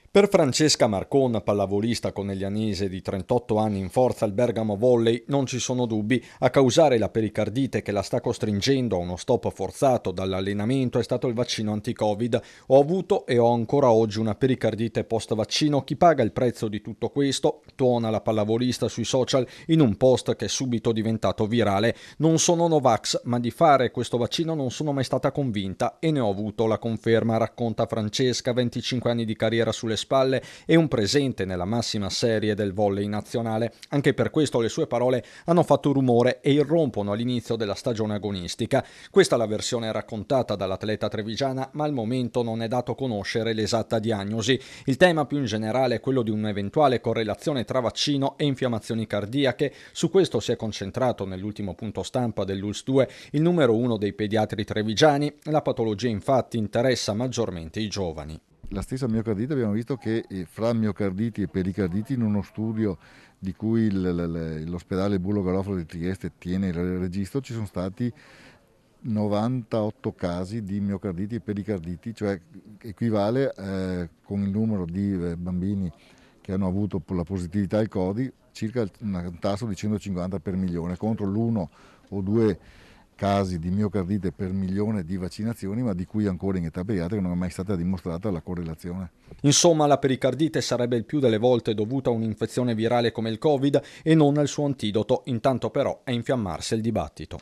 Per Francesca Marcon, pallavolista coneglianese di 38 anni in forza al Bergamo Volley, non ci sono dubbi. A causare la pericardite che la sta costringendo a uno stop forzato dall'allenamento è stato il vaccino anti-Covid. Ho avuto e ho ancora oggi una pericardite post-vaccino. Chi paga il prezzo di tutto questo? Tuona la pallavolista sui social in un post che è subito diventato virale. Non sono Novax, ma di fare questo vaccino non sono mai stata convinta e ne ho avuto la conferma, racconta Francesca, 25 anni di carriera sulle spalle e un presente nella massima serie del volley nazionale. Anche per questo le sue parole hanno fatto rumore e irrompono all'inizio della stagione agonistica. Questa è la versione raccontata dall'atleta trevigiana, ma al momento non è dato conoscere l'esatta diagnosi. Il tema più in generale è quello di un'eventuale correlazione tra vaccino e infiammazioni cardiache. Su questo si è concentrato nell'ultimo punto stampa dell'ULS 2 il numero uno dei pediatri trevigiani. La patologia infatti interessa maggiormente i giovani. La stessa miocardite abbiamo visto che fra miocarditi e pericarditi in uno studio di cui l'ospedale Bullo Garofalo di Trieste tiene il registro ci sono stati 98 casi di miocarditi e pericarditi, cioè equivale con il numero di bambini che hanno avuto la positività al Covid circa un tasso di 150 per milione contro l'1 o 2 casi di miocardite per milione di vaccinazioni, ma di cui ancora in età pediatrica non è mai stata dimostrata la correlazione. Insomma, la pericardite sarebbe il più delle volte dovuta a un'infezione virale come il Covid e non al suo antidoto, intanto però è infiammarsi il dibattito.